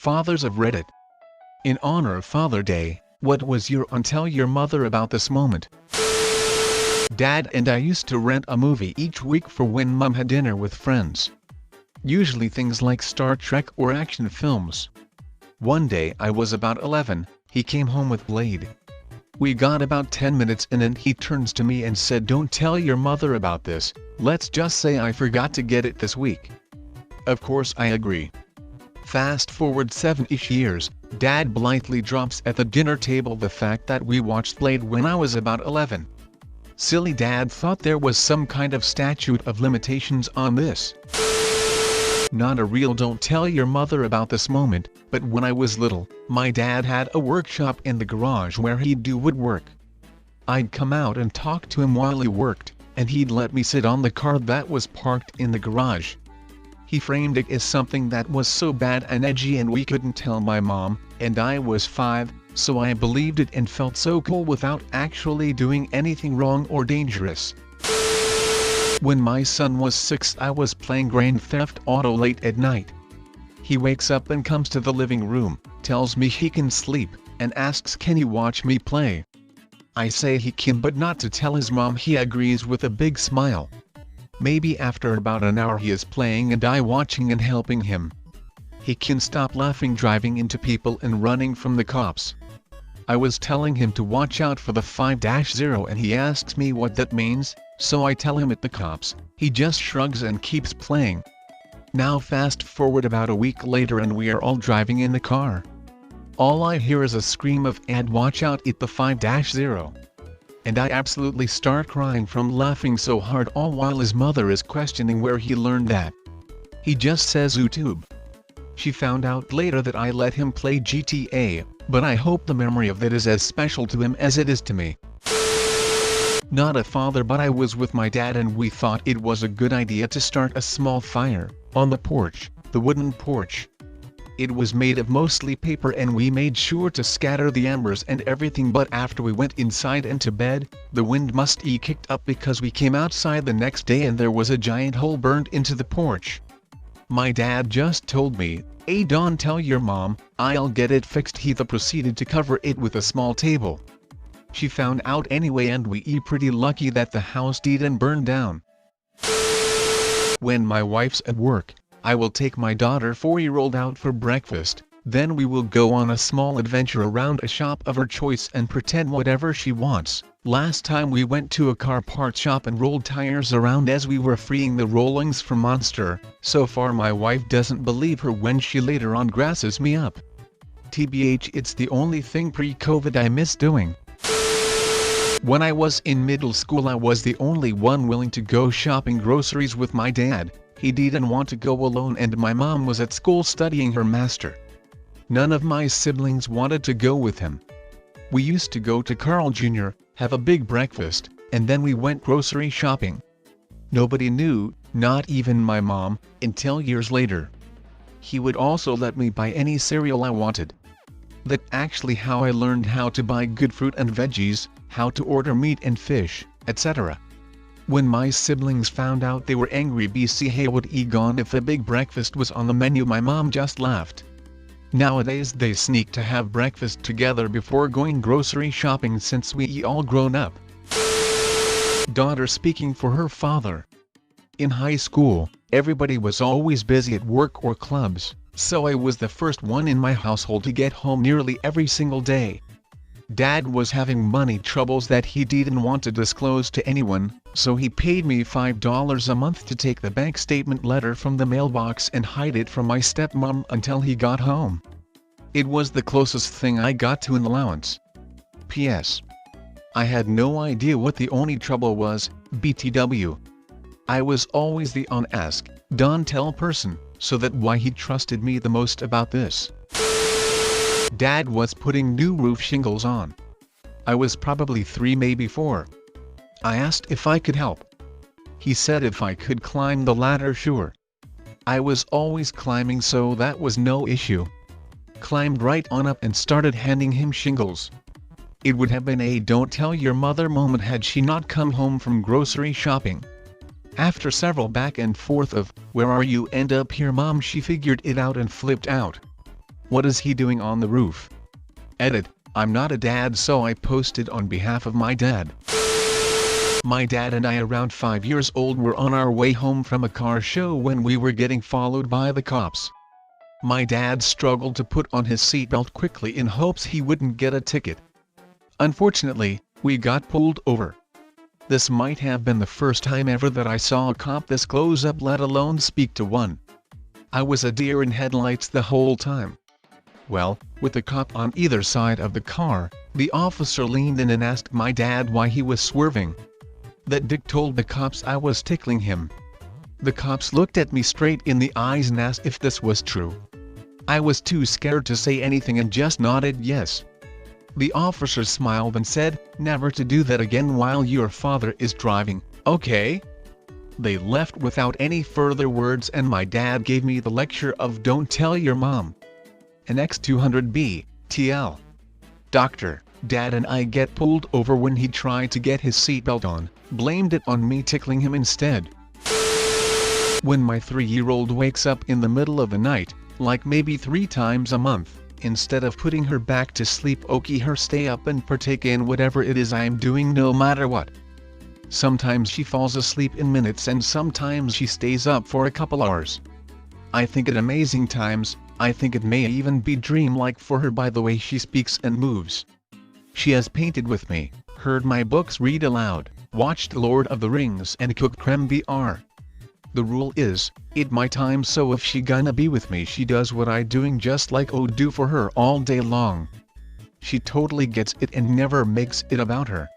Fathers of Reddit. In honor of Father Day, what was your tell your mother about this moment? Dad and I used to rent a movie each week for when Mom had dinner with friends. Usually things like Star Trek or action films. One day I was about 11, he came home with Blade. We got about 10 minutes in and he turns to me and said, "Don't tell your mother about this, let's just say I forgot to get it this week." Of course I agree. Fast forward 7-ish years, Dad blithely drops at the dinner table the fact that we watched Blade when I was about 11. Silly Dad thought there was some kind of statute of limitations on this. Not a real don't tell your mother about this moment, but when I was little, my dad had a workshop in the garage where he'd do woodwork. I'd come out and talk to him while he worked, and he'd let me sit on the car that was parked in the garage. He framed it as something that was so bad and edgy and we couldn't tell my mom, and I was 5, so I believed it and felt so cool without actually doing anything wrong or dangerous. When my son was 6, I was playing Grand Theft Auto late at night. He wakes up and comes to the living room, tells me he can sleep, and asks can he watch me play. I say he can, but not to tell his mom. He agrees with a big smile. Maybe after about an hour he is playing and I watching and helping him. He can stop laughing, driving into people and running from the cops. I was telling him to watch out for the 5-0 and he asks me what that means, so I tell him at the cops. He just shrugs and keeps playing. Now fast forward about a week later and we are all driving in the car. All I hear is a scream of "Dad, watch out at the 5-0. And I absolutely start crying from laughing so hard, all while his mother is questioning where he learned that. He just says YouTube. She found out later that I let him play GTA, but I hope the memory of that is as special to him as it is to me. Not a father, but I was with my dad and we thought it was a good idea to start a small fire on the porch, the wooden porch. It was made of mostly paper and we made sure to scatter the embers and everything, but after we went inside and to bed, the wind must-e kicked up because we came outside the next day and there was a giant hole burned into the porch. My dad just told me, "Hey, don't tell your mom, I'll get it fixed." He proceeded to cover it with a small table. She found out anyway and we pretty lucky that the house didn't burn down. When my wife's at work, I will take my daughter 4-year-old out for breakfast, then we will go on a small adventure around a shop of her choice and pretend whatever she wants. Last time we went to a car parts shop and rolled tires around as we were freeing the rollings from Monster. So far my wife doesn't believe her when she later on grasses me up. TBH, it's the only thing pre-COVID I miss doing. When I was in middle school I was the only one willing to go shopping groceries with my dad. He didn't want to go alone and my mom was at school studying her master. None of my siblings wanted to go with him. We used to go to Carl Jr., have a big breakfast, and then we went grocery shopping. Nobody knew, not even my mom, until years later. He would also let me buy any cereal I wanted. That's actually how I learned how to buy good fruit and veggies, how to order meat and fish, etc. When my siblings found out they were angry. BC Hey would gone if a big breakfast was on the menu. My mom just laughed. Nowadays they sneak to have breakfast together before going grocery shopping since we all grown up. Daughter speaking for her father. In high school, everybody was always busy at work or clubs, so I was the first one in my household to get home nearly every single day. Dad was having money troubles that he didn't want to disclose to anyone, so he paid me $5 a month to take the bank statement letter from the mailbox and hide it from my stepmom until he got home. It was the closest thing I got to an allowance. P.S. I had no idea what the only trouble was. BTW. I was always the ask, don't tell person, so that why he trusted me the most about this. Dad was putting new roof shingles on. I was probably 3, maybe 4. I asked if I could help. He said if I could climb the ladder, sure. I was always climbing, so that was no issue. Climbed right on up and started handing him shingles. It would have been a don't tell your mother moment had she not come home from grocery shopping. After several back and forth of, "Where are you?" and "Up here mom," she figured it out and flipped out. What is he doing on the roof? Edit, I'm not a dad, so I posted on behalf of my dad. My dad and I, around 5 years old, were on our way home from a car show when we were getting followed by the cops. My dad struggled to put on his seatbelt quickly in hopes he wouldn't get a ticket. Unfortunately, we got pulled over. This might have been the first time ever that I saw a cop this close up, let alone speak to one. I was a deer in headlights the whole time. Well, with the cop on either side of the car, the officer leaned in and asked my dad why he was swerving. That dick told the cops I was tickling him. The cops looked at me straight in the eyes and asked if this was true. I was too scared to say anything and just nodded yes. The officer smiled and said, "Never to do that again while your father is driving, okay?" They left without any further words, and my dad gave me the lecture of "Don't tell your mom." An X200B, TL. Doctor, Dad and I get pulled over when he tried to get his seatbelt on, blamed it on me tickling him instead. When my 3-year-old wakes up in the middle of the night, like maybe 3 times a month, instead of putting her back to sleep, okay, her stay up and partake in whatever it is I'm doing no matter what. Sometimes she falls asleep in minutes and sometimes she stays up for a couple hours. I think it amazing times. I think it may even be dreamlike for her by the way she speaks and moves. She has painted with me, heard my books read aloud, watched Lord of the Rings and cooked creme BR. The rule is, it my time, so if she gonna be with me she does what I doing just like I do for her all day long. She totally gets it and never makes it about her.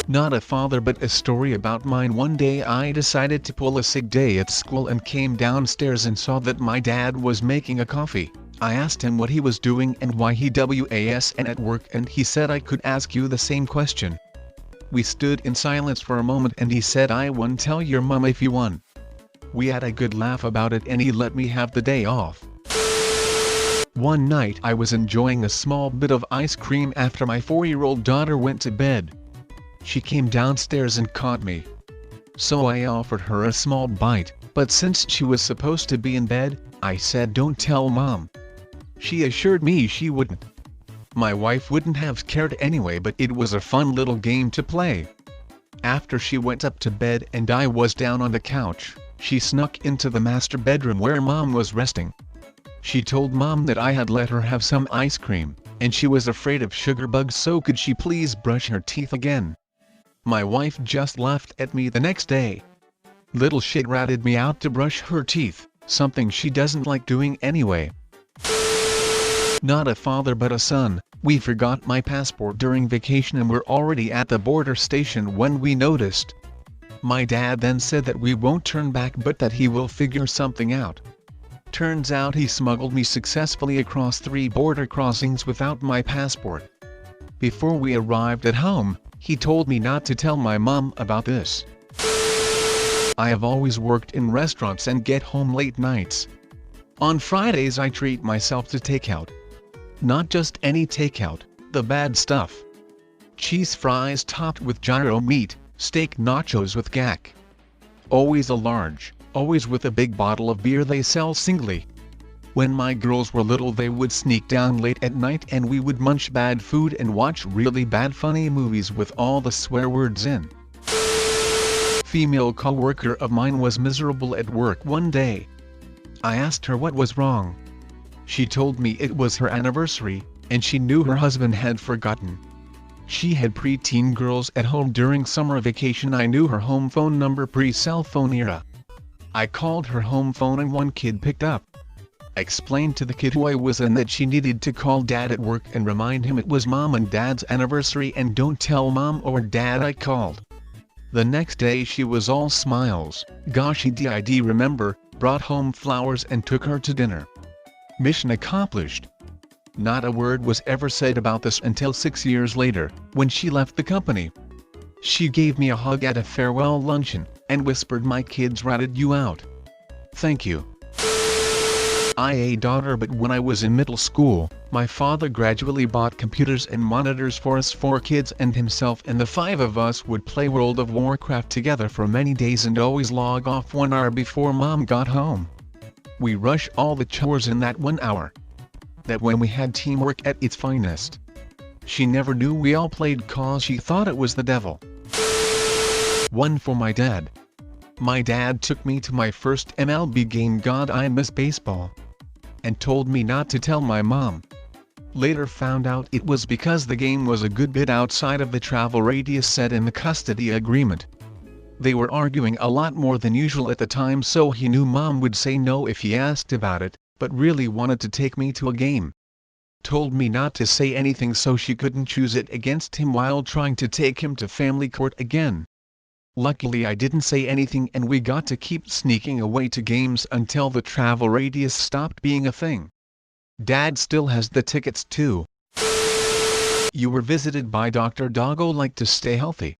Not a father but a story about mine. One day I decided to pull a sick day at school and came downstairs and saw that my dad was making a coffee. I asked him what he was doing and why he was at work, and he said I could ask you the same question. We stood in silence for a moment and he said, "I won't tell your mom if you won." We had a good laugh about it and he let me have the day off. One night I was enjoying a small bit of ice cream after my 4-year-old daughter went to bed. She came downstairs and caught me. So I offered her a small bite, but since she was supposed to be in bed, I said, "Don't tell Mom." She assured me she wouldn't. My wife wouldn't have cared anyway, but it was a fun little game to play. After she went up to bed and I was down on the couch, she snuck into the master bedroom where Mom was resting. She told Mom that I had let her have some ice cream, and she was afraid of sugar bugs, so could she please brush her teeth again. My wife just laughed at me the next day. Little shit ratted me out to brush her teeth, something she doesn't like doing anyway. Not a father but a son. We forgot my passport during vacation and were already at the border station when we noticed. My dad then said that we won't turn back but that he will figure something out. Turns out he smuggled me successfully across 3 border crossings without my passport. Before we arrived at home, he told me not to tell my mom about this. I have always worked in restaurants and get home late nights. On Fridays I treat myself to takeout. Not just any takeout, the bad stuff. Cheese fries topped with gyro meat, steak nachos with gack. Always a large, always with a big bottle of beer they sell singly. When my girls were little they would sneak down late at night and we would munch bad food and watch really bad funny movies with all the swear words in. Female co-worker of mine was miserable at work one day. I asked her what was wrong. She told me it was her anniversary, and she knew her husband had forgotten. She had preteen girls at home during summer vacation. I knew her home phone number pre-cell phone era. I called her home phone and one kid picked up. I explained to the kid who I was and that she needed to call Dad at work and remind him it was Mom and Dad's anniversary and don't tell Mom or Dad I called. The next day she was all smiles. Gosh, he did remember, brought home flowers and took her to dinner. Mission accomplished. Not a word was ever said about this until 6 years later, when she left the company. She gave me a hug at a farewell luncheon, and whispered, "My kids ratted you out. Thank you." I a daughter, but when I was in middle school, my father gradually bought computers and monitors for us 4 kids and himself, and the 5 of us would play World of Warcraft together for many days and always log off 1 hour before Mom got home. We rush all the chores in that 1 hour, that when we had teamwork at its finest. She never knew we all played cause she thought it was the devil. One for my dad. My dad took me to my first MLB game, God I Miss Baseball, and told me not to tell my mom. Later found out it was because the game was a good bit outside of the travel radius set in the custody agreement. They were arguing a lot more than usual at the time, so he knew Mom would say no if he asked about it, but really wanted to take me to a game. Told me not to say anything so she couldn't choose it against him while trying to take him to family court again. Luckily I didn't say anything and we got to keep sneaking away to games until the travel radius stopped being a thing. Dad still has the tickets too. You were visited by Dr. Doggo, like to stay healthy.